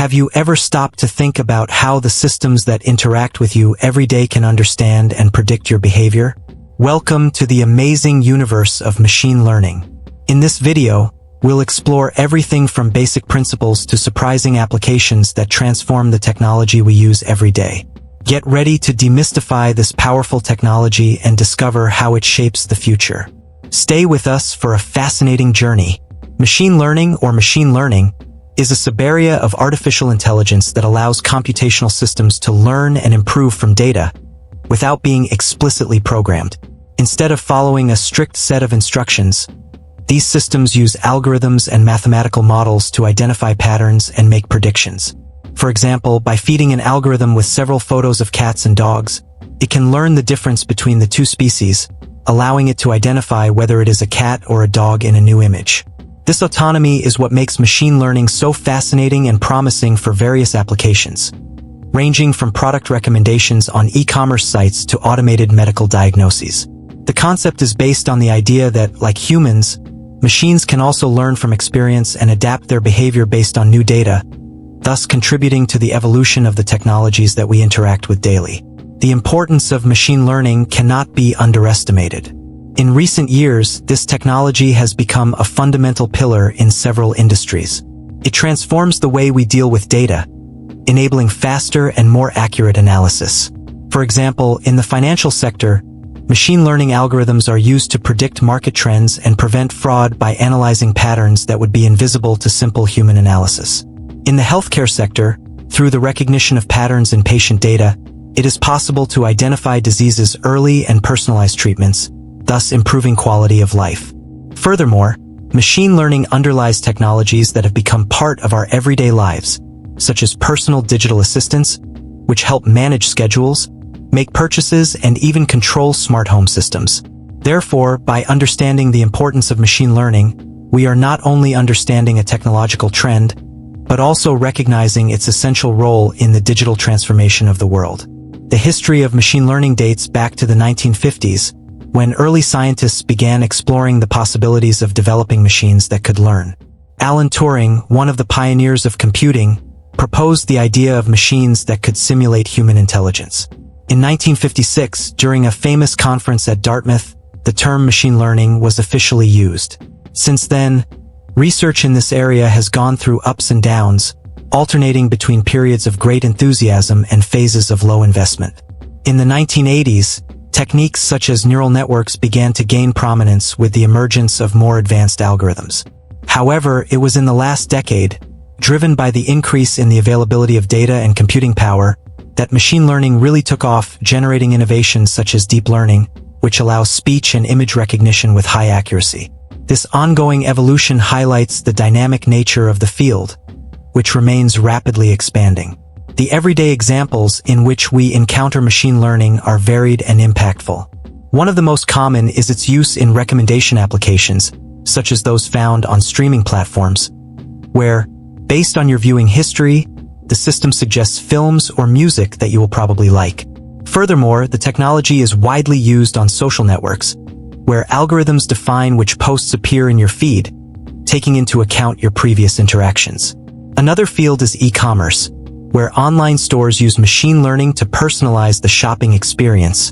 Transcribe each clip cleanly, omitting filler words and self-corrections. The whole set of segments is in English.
Have you ever stopped to think about how the systems that interact with you every day can understand and predict your behavior? Welcome to the amazing universe of machine learning. In this video, we'll explore everything from basic principles to surprising applications that transform the technology we use every day. Get ready to demystify this powerful technology and discover how it shapes the future. Stay with us for a fascinating journey. Machine learning, or machine learning, is a subarea of artificial intelligence that allows computational systems to learn and improve from data without being explicitly programmed. Instead of following a strict set of instructions, these systems use algorithms and mathematical models to identify patterns and make predictions. For example, by feeding an algorithm with several photos of cats and dogs, it can learn the difference between the two species, allowing it to identify whether it is a cat or a dog in a new image. This autonomy is what makes machine learning so fascinating and promising for various applications, ranging from product recommendations on e-commerce sites to automated medical diagnoses. The concept is based on the idea that, like humans, machines can also learn from experience and adapt their behavior based on new data, thus contributing to the evolution of the technologies that we interact with daily. The importance of machine learning cannot be underestimated. In recent years, this technology has become a fundamental pillar in several industries. It transforms the way we deal with data, enabling faster and more accurate analysis. For example, in the financial sector, machine learning algorithms are used to predict market trends and prevent fraud by analyzing patterns that would be invisible to simple human analysis. In the healthcare sector, through the recognition of patterns in patient data, it is possible to identify diseases early and personalize treatments, thus improving quality of life. Furthermore, machine learning underlies technologies that have become part of our everyday lives, such as personal digital assistants, which help manage schedules, make purchases, and even control smart home systems. Therefore, by understanding the importance of machine learning, we are not only understanding a technological trend, but also recognizing its essential role in the digital transformation of the world. The history of machine learning dates back to the 1950s, when early scientists began exploring the possibilities of developing machines that could learn. Alan Turing, one of the pioneers of computing, proposed the idea of machines that could simulate human intelligence. In 1956, during a famous conference at Dartmouth, the term machine learning was officially used. Since then, research in this area has gone through ups and downs, alternating between periods of great enthusiasm and phases of low investment. In the 1980s, techniques such as neural networks began to gain prominence with the emergence of more advanced algorithms. However, it was in the last decade, driven by the increase in the availability of data and computing power, that machine learning really took off, generating innovations such as deep learning, which allows speech and image recognition with high accuracy. This ongoing evolution highlights the dynamic nature of the field, which remains rapidly expanding. The everyday examples in which we encounter machine learning are varied and impactful. One of the most common is its use in recommendation applications, such as those found on streaming platforms, where, based on your viewing history, the system suggests films or music that you will probably like. Furthermore, the technology is widely used on social networks, where algorithms define which posts appear in your feed, taking into account your previous interactions. Another field is e-commerce, where online stores use machine learning to personalize the shopping experience,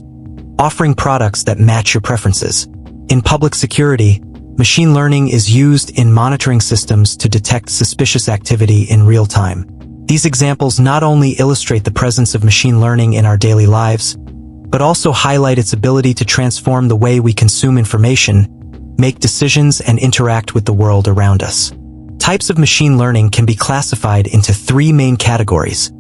offering products that match your preferences. In public security, machine learning is used in monitoring systems to detect suspicious activity in real time. These examples not only illustrate the presence of machine learning in our daily lives, but also highlight its ability to transform the way we consume information, make decisions, and interact with the world around us. Types of machine learning can be classified into three main categories: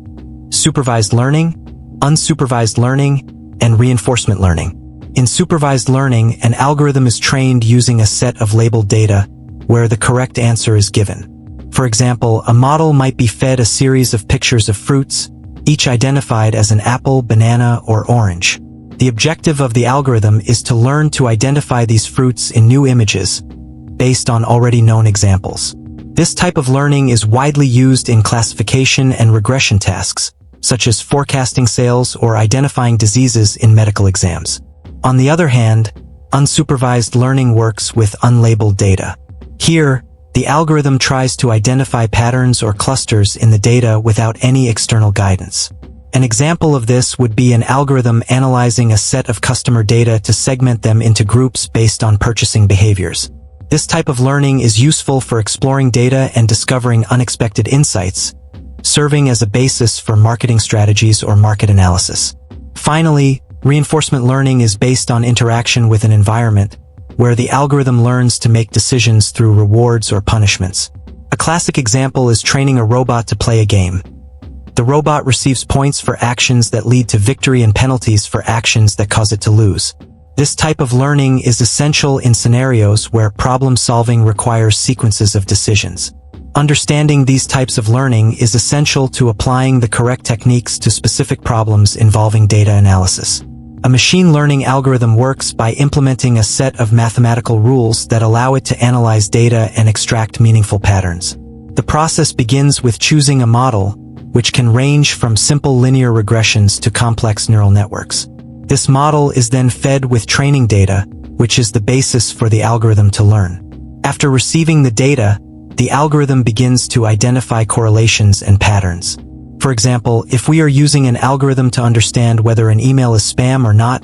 supervised learning, unsupervised learning, and reinforcement learning. In supervised learning, an algorithm is trained using a set of labeled data where the correct answer is given. For example, a model might be fed a series of pictures of fruits, each identified as an apple, banana, or orange. The objective of the algorithm is to learn to identify these fruits in new images, based on already known examples. This type of learning is widely used in classification and regression tasks, such as forecasting sales or identifying diseases in medical exams. On the other hand, unsupervised learning works with unlabeled data. Here, the algorithm tries to identify patterns or clusters in the data without any external guidance. An example of this would be an algorithm analyzing a set of customer data to segment them into groups based on purchasing behaviors. This type of learning is useful for exploring data and discovering unexpected insights, serving as a basis for marketing strategies or market analysis. Finally, reinforcement learning is based on interaction with an environment, where the algorithm learns to make decisions through rewards or punishments. A classic example is training a robot to play a game. The robot receives points for actions that lead to victory and penalties for actions that cause it to lose. This type of learning is essential in scenarios where problem-solving requires sequences of decisions. Understanding these types of learning is essential to applying the correct techniques to specific problems involving data analysis. A machine learning algorithm works by implementing a set of mathematical rules that allow it to analyze data and extract meaningful patterns. The process begins with choosing a model, which can range from simple linear regressions to complex neural networks. This model is then fed with training data, which is the basis for the algorithm to learn. After receiving the data, the algorithm begins to identify correlations and patterns. For example, if we are using an algorithm to understand whether an email is spam or not,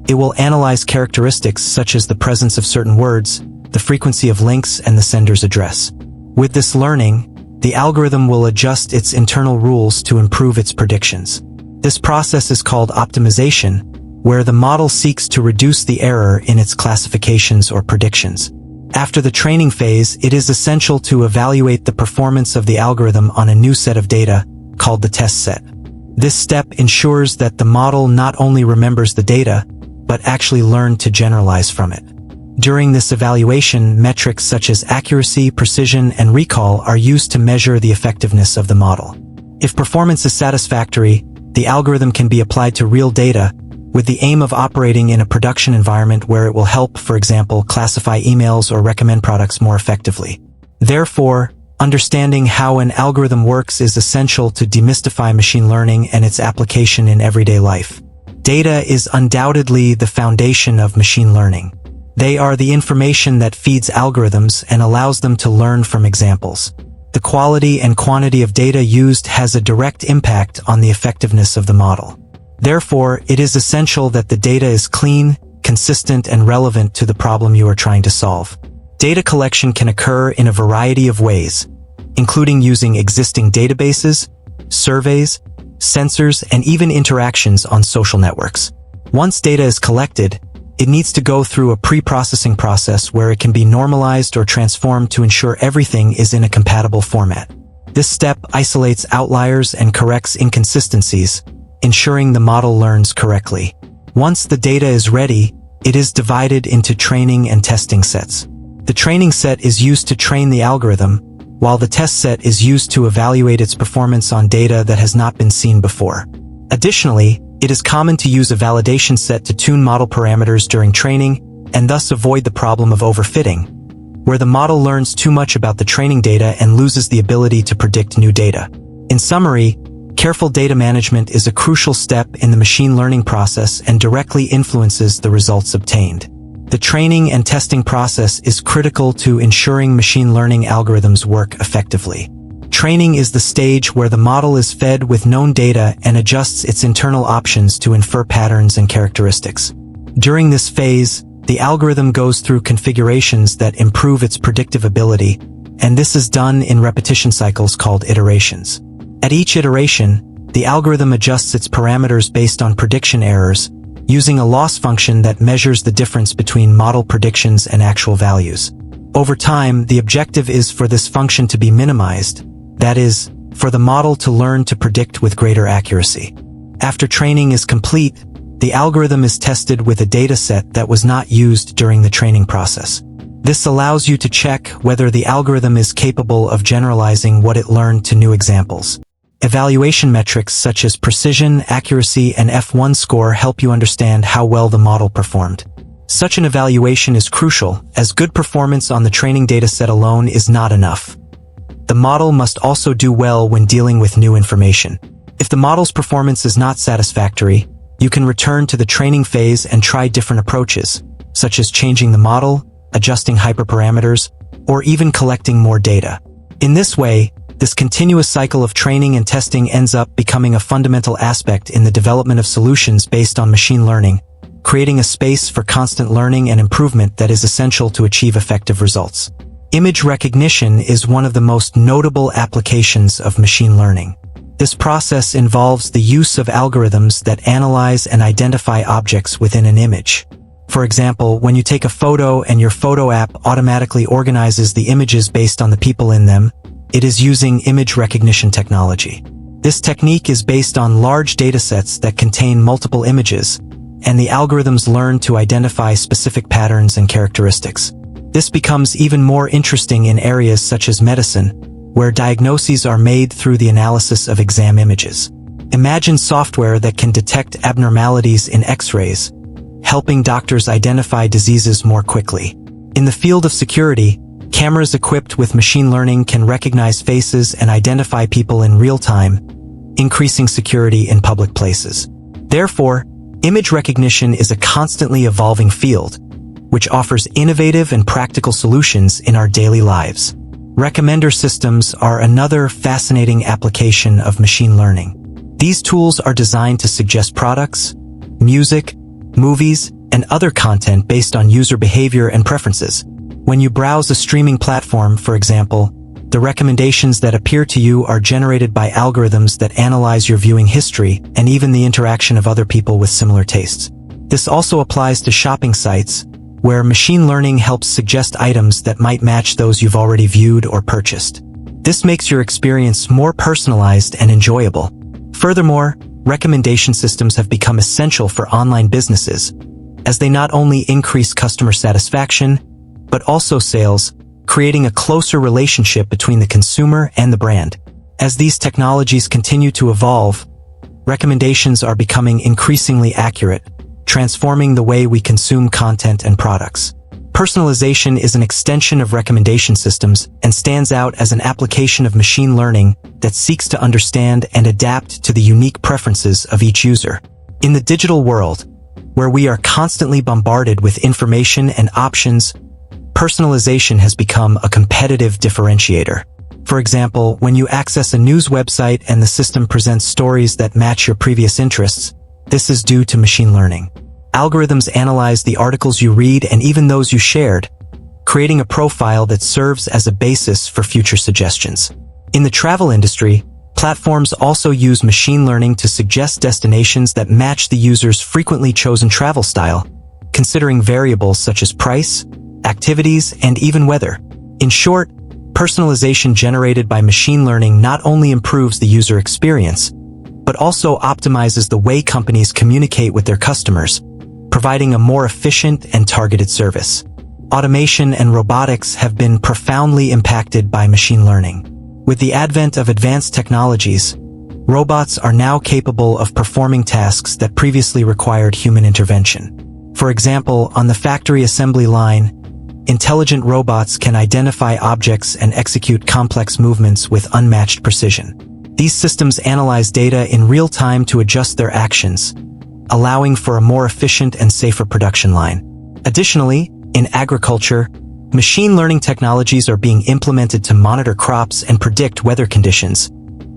it will analyze characteristics such as the presence of certain words, the frequency of links, and the sender's address. With this learning, the algorithm will adjust its internal rules to improve its predictions. This process is called optimization, where the model seeks to reduce the error in its classifications or predictions. After the training phase, it is essential to evaluate the performance of the algorithm on a new set of data, called the test set. This step ensures that the model not only remembers the data, but actually learned to generalize from it. During this evaluation, metrics such as accuracy, precision, and recall are used to measure the effectiveness of the model. If performance is satisfactory, the algorithm can be applied to real data, with the aim of operating in a production environment where it will help, for example, classify emails or recommend products more effectively. Therefore, understanding how an algorithm works is essential to demystify machine learning and its application in everyday life. Data is undoubtedly the foundation of machine learning. They are the information that feeds algorithms and allows them to learn from examples. The quality and quantity of data used has a direct impact on the effectiveness of the model. Therefore, it is essential that the data is clean, consistent, and relevant to the problem you are trying to solve. Data collection can occur in a variety of ways, including using existing databases, surveys, sensors, and even interactions on social networks. Once data is collected, it needs to go through a pre-processing process where it can be normalized or transformed to ensure everything is in a compatible format. This step isolates outliers and corrects inconsistencies, ensuring the model learns correctly. Once the data is ready, it is divided into training and testing sets. The training set is used to train the algorithm, while the test set is used to evaluate its performance on data that has not been seen before. Additionally, it is common to use a validation set to tune model parameters during training and thus avoid the problem of overfitting, where the model learns too much about the training data and loses the ability to predict new data. In summary, careful data management is a crucial step in the machine learning process and directly influences the results obtained. The training and testing process is critical to ensuring machine learning algorithms work effectively. Training is the stage where the model is fed with known data and adjusts its internal options to infer patterns and characteristics. During this phase, the algorithm goes through configurations that improve its predictive ability, and this is done in repetition cycles called iterations. At each iteration, the algorithm adjusts its parameters based on prediction errors, using a loss function that measures the difference between model predictions and actual values. Over time, the objective is for this function to be minimized, that is, for the model to learn to predict with greater accuracy. After training is complete, the algorithm is tested with a dataset that was not used during the training process. This allows you to check whether the algorithm is capable of generalizing what it learned to new examples. Evaluation metrics such as precision, accuracy, and F1 score help you understand how well the model performed. Such an evaluation is crucial, as good performance on the training dataset alone is not enough. The model must also do well when dealing with new information. If the model's performance is not satisfactory, you can return to the training phase and try different approaches, such as changing the model, adjusting hyperparameters, or even collecting more data. In this way, this continuous cycle of training and testing ends up becoming a fundamental aspect in the development of solutions based on machine learning, creating a space for constant learning and improvement that is essential to achieve effective results. Image recognition is one of the most notable applications of machine learning. This process involves the use of algorithms that analyze and identify objects within an image. For example, when you take a photo and your photo app automatically organizes the images based on the people in them, it is using image recognition technology. This technique is based on large datasets that contain multiple images, and the algorithms learn to identify specific patterns and characteristics. This becomes even more interesting in areas such as medicine, where diagnoses are made through the analysis of exam images. Imagine software that can detect abnormalities in X-rays, helping doctors identify diseases more quickly. In the field of security, cameras equipped with machine learning can recognize faces and identify people in real time, increasing security in public places. Therefore, image recognition is a constantly evolving field, which offers innovative and practical solutions in our daily lives. Recommender systems are another fascinating application of machine learning. These tools are designed to suggest products, music, movies, and other content based on user behavior and preferences. When you browse a streaming platform, for example, the recommendations that appear to you are generated by algorithms that analyze your viewing history and even the interaction of other people with similar tastes. This also applies to shopping sites, where machine learning helps suggest items that might match those you've already viewed or purchased. This makes your experience more personalized and enjoyable. Furthermore, recommendation systems have become essential for online businesses, as they not only increase customer satisfaction, but also sales, creating a closer relationship between the consumer and the brand. As these technologies continue to evolve, recommendations are becoming increasingly accurate, transforming the way we consume content and products. Personalization is an extension of recommendation systems and stands out as an application of machine learning that seeks to understand and adapt to the unique preferences of each user. In the digital world, where we are constantly bombarded with information and options, personalization has become a competitive differentiator. For example, when you access a news website and the system presents stories that match your previous interests, this is due to machine learning. Algorithms analyze the articles you read and even those you shared, creating a profile that serves as a basis for future suggestions. In the travel industry, platforms also use machine learning to suggest destinations that match the user's frequently chosen travel style, considering variables such as price, activities, and even weather. In short, personalization generated by machine learning not only improves the user experience, but also optimizes the way companies communicate with their customers, providing a more efficient and targeted service. Automation and robotics have been profoundly impacted by machine learning. With the advent of advanced technologies, robots are now capable of performing tasks that previously required human intervention. For example, on the factory assembly line, intelligent robots can identify objects and execute complex movements with unmatched precision. These systems analyze data in real time to adjust their actions, allowing for a more efficient and safer production line. Additionally, in agriculture, machine learning technologies are being implemented to monitor crops and predict weather conditions,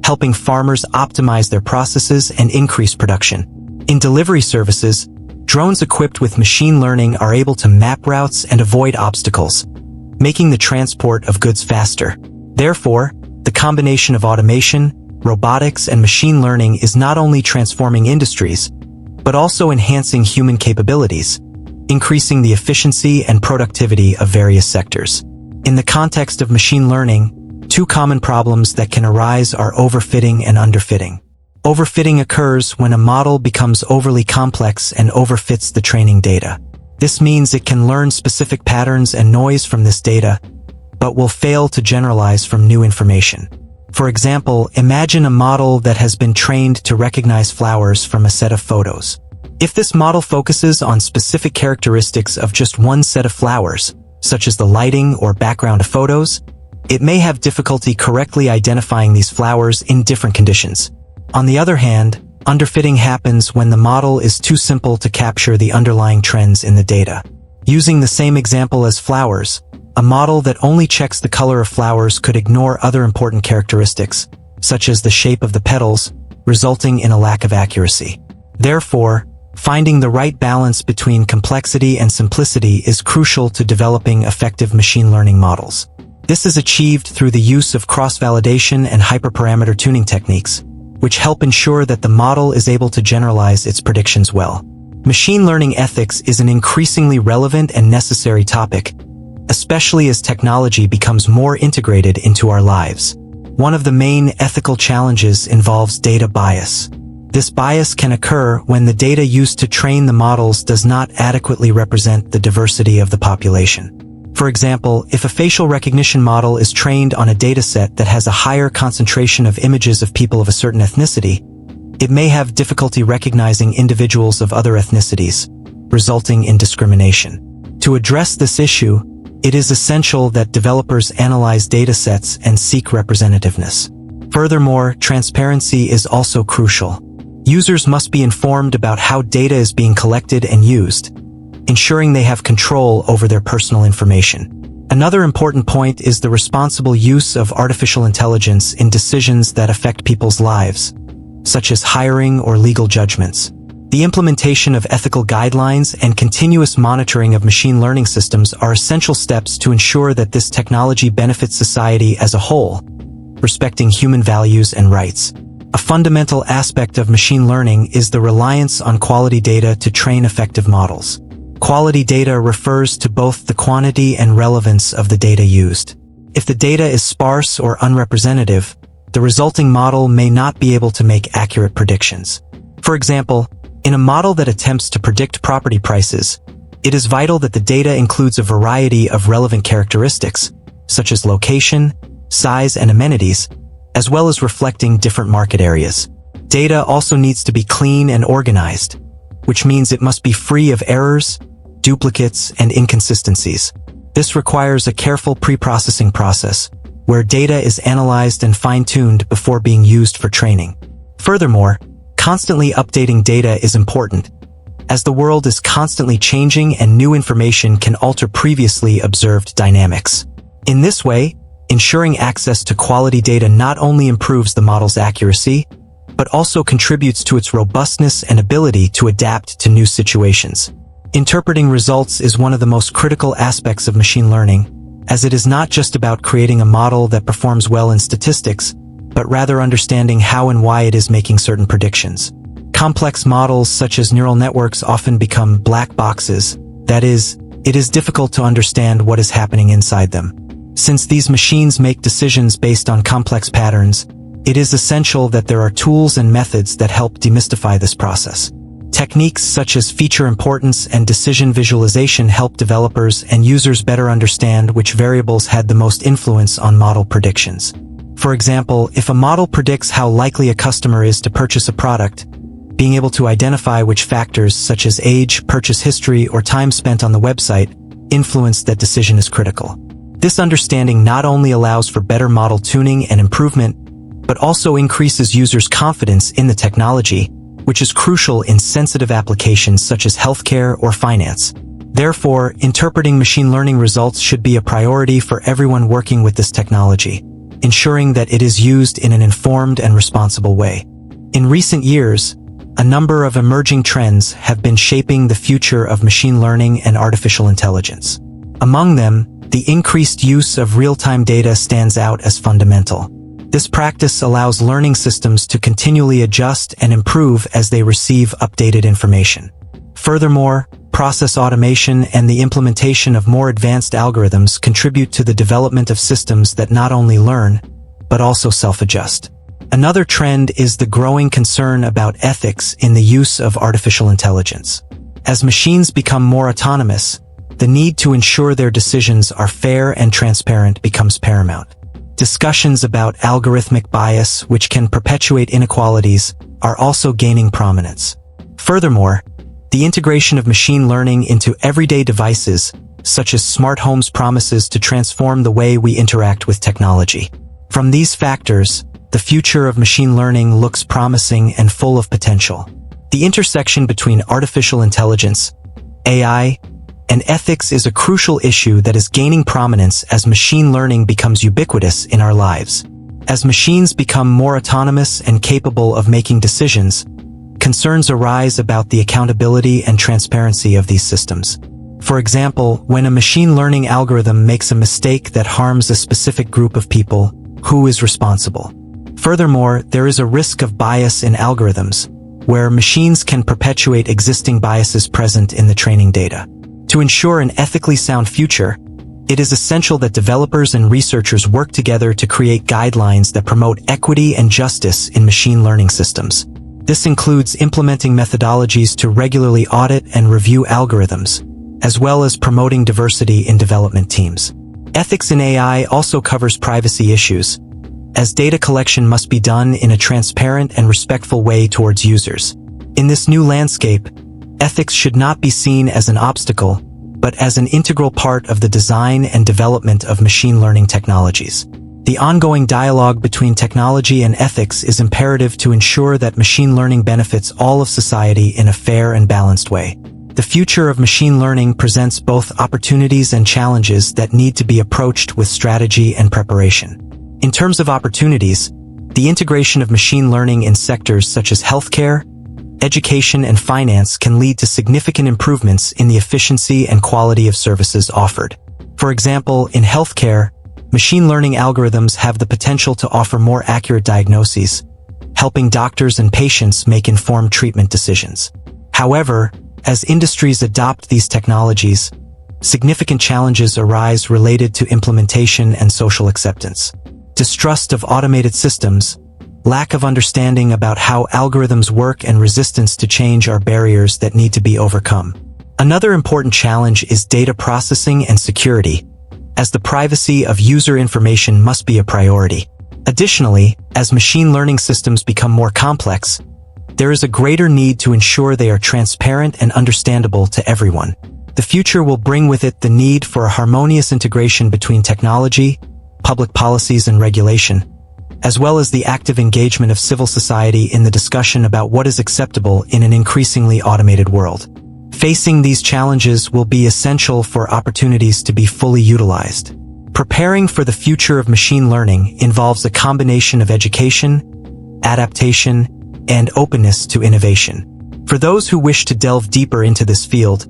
helping farmers optimize their processes and increase production. In delivery services, drones equipped with machine learning are able to map routes and avoid obstacles, making the transport of goods faster. Therefore, the combination of automation, robotics, and machine learning is not only transforming industries, but also enhancing human capabilities, increasing the efficiency and productivity of various sectors. In the context of machine learning, two common problems that can arise are overfitting and underfitting. Overfitting occurs when a model becomes overly complex and overfits the training data. This means it can learn specific patterns and noise from this data, but will fail to generalize from new information. For example, imagine a model that has been trained to recognize flowers from a set of photos. If this model focuses on specific characteristics of just one set of flowers, such as the lighting or background of photos, it may have difficulty correctly identifying these flowers in different conditions. On the other hand, underfitting happens when the model is too simple to capture the underlying trends in the data. Using the same example as flowers, A model that only checks the color of flowers could ignore other important characteristics, such as the shape of the petals, resulting in a lack of accuracy. Therefore, finding the right balance between complexity and simplicity is crucial to developing effective machine learning models. This is achieved through the use of cross-validation and hyperparameter tuning techniques, which help ensure that the model is able to generalize its predictions well. Machine learning ethics is an increasingly relevant and necessary topic, especially as technology becomes more integrated into our lives. One of the main ethical challenges involves data bias. This bias can occur when the data used to train the models does not adequately represent the diversity of the population. For example, if a facial recognition model is trained on a dataset that has a higher concentration of images of people of a certain ethnicity, it may have difficulty recognizing individuals of other ethnicities, resulting in discrimination. To address this issue, it is essential that developers analyze datasets and seek representativeness. Furthermore, transparency is also crucial. Users must be informed about how data is being collected and used, ensuring they have control over their personal information. Another important point is the responsible use of artificial intelligence in decisions that affect people's lives, such as hiring or legal judgments. The implementation of ethical guidelines and continuous monitoring of machine learning systems are essential steps to ensure that this technology benefits society as a whole, respecting human values and rights. A fundamental aspect of machine learning is the reliance on quality data to train effective models. Quality data refers to both the quantity and relevance of the data used. If the data is sparse or unrepresentative, the resulting model may not be able to make accurate predictions. For example, in a model that attempts to predict property prices, it is vital that the data includes a variety of relevant characteristics, such as location, size, and amenities, as well as reflecting different market areas. Data also needs to be clean and organized, which means it must be free of errors, duplicates, and inconsistencies. This requires a careful pre-processing process, where data is analyzed and fine-tuned before being used for training. Furthermore, constantly updating data is important, as the world is constantly changing and new information can alter previously observed dynamics. In this way, ensuring access to quality data not only improves the model's accuracy, but also contributes to its robustness and ability to adapt to new situations. Interpreting results is one of the most critical aspects of machine learning, as it is not just about creating a model that performs well in statistics, but rather understanding how and why it is making certain predictions. Complex models such as neural networks often become black boxes. That is, it is difficult to understand what is happening inside them. Since these machines make decisions based on complex patterns, it is essential that there are tools and methods that help demystify this process. Techniques such as feature importance and decision visualization help developers and users better understand which variables had the most influence on model predictions. For example, if a model predicts how likely a customer is to purchase a product, being able to identify which factors such as age, purchase history, or time spent on the website influence that decision is critical. This understanding not only allows for better model tuning and improvement, but also increases users' confidence in the technology, which is crucial in sensitive applications such as healthcare or finance. Therefore, interpreting machine learning results should be a priority for everyone working with this technology, ensuring that it is used in an informed and responsible way. In recent years, a number of emerging trends have been shaping the future of machine learning and artificial intelligence. Among them, the increased use of real-time data stands out as fundamental. This practice allows learning systems to continually adjust and improve as they receive updated information. Furthermore, process automation and the implementation of more advanced algorithms contribute to the development of systems that not only learn, but also self-adjust. Another trend is the growing concern about ethics in the use of artificial intelligence. As machines become more autonomous, the need to ensure their decisions are fair and transparent becomes paramount. Discussions about algorithmic bias, which can perpetuate inequalities, are also gaining prominence. Furthermore, the integration of machine learning into everyday devices, such as smart homes, promises to transform the way we interact with technology. From these factors, the future of machine learning looks promising and full of potential. The intersection between artificial intelligence, AI, and ethics is a crucial issue that is gaining prominence as machine learning becomes ubiquitous in our lives. As machines become more autonomous and capable of making decisions, concerns arise about the accountability and transparency of these systems. For example, when a machine learning algorithm makes a mistake that harms a specific group of people, who is responsible? Furthermore, there is a risk of bias in algorithms, where machines can perpetuate existing biases present in the training data. To ensure an ethically sound future, it is essential that developers and researchers work together to create guidelines that promote equity and justice in machine learning systems. This includes implementing methodologies to regularly audit and review algorithms, as well as promoting diversity in development teams. Ethics in AI also covers privacy issues, as data collection must be done in a transparent and respectful way towards users. In this new landscape, ethics should not be seen as an obstacle, but as an integral part of the design and development of machine learning technologies. The ongoing dialogue between technology and ethics is imperative to ensure that machine learning benefits all of society in a fair and balanced way. The future of machine learning presents both opportunities and challenges that need to be approached with strategy and preparation. In terms of opportunities, the integration of machine learning in sectors such as healthcare, education, and finance can lead to significant improvements in the efficiency and quality of services offered. For example, in healthcare, machine learning algorithms have the potential to offer more accurate diagnoses, helping doctors and patients make informed treatment decisions. However, as industries adopt these technologies, significant challenges arise related to implementation and social acceptance. Distrust of automated systems, lack of understanding about how algorithms work, and resistance to change are barriers that need to be overcome. Another important challenge is data processing and security, as the privacy of user information must be a priority. Additionally, as machine learning systems become more complex, there is a greater need to ensure they are transparent and understandable to everyone. The future will bring with it the need for a harmonious integration between technology, public policies, and regulation, as well as the active engagement of civil society in the discussion about what is acceptable in an increasingly automated world. Facing these challenges will be essential for opportunities to be fully utilized. Preparing for the future of machine learning involves a combination of education, adaptation, and openness to innovation. For those who wish to delve deeper into this field,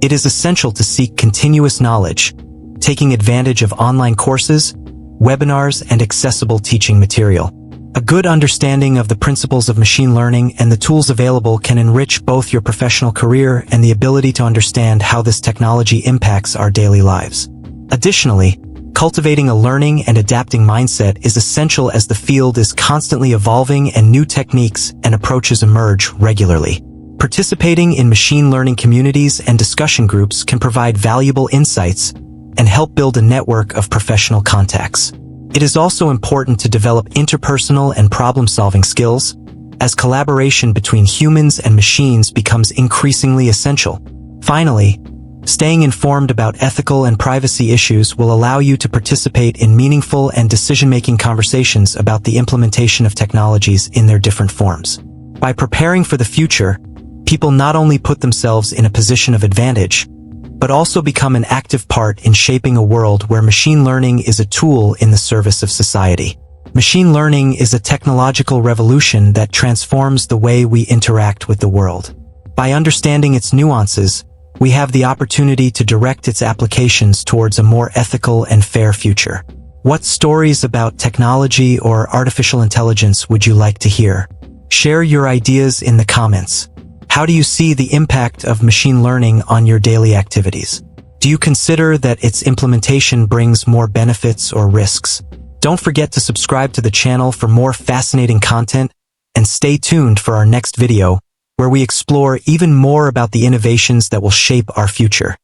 it is essential to seek continuous knowledge, taking advantage of online courses, webinars, and accessible teaching material. A good understanding of the principles of machine learning and the tools available can enrich both your professional career and the ability to understand how this technology impacts our daily lives. Additionally, cultivating a learning and adapting mindset is essential as the field is constantly evolving and new techniques and approaches emerge regularly. Participating in machine learning communities and discussion groups can provide valuable insights and help build a network of professional contacts. It is also important to develop interpersonal and problem-solving skills, as collaboration between humans and machines becomes increasingly essential. Finally, staying informed about ethical and privacy issues will allow you to participate in meaningful and decision-making conversations about the implementation of technologies in their different forms. By preparing for the future, people not only put themselves in a position of advantage, but also become an active part in shaping a world where machine learning is a tool in the service of society. Machine learning is a technological revolution that transforms the way we interact with the world. By understanding its nuances, we have the opportunity to direct its applications towards a more ethical and fair future. What stories about technology or artificial intelligence would you like to hear? Share your ideas in the comments. How do you see the impact of machine learning on your daily activities? Do you consider that its implementation brings more benefits or risks? Don't forget to subscribe to the channel for more fascinating content, and stay tuned for our next video, where we explore even more about the innovations that will shape our future.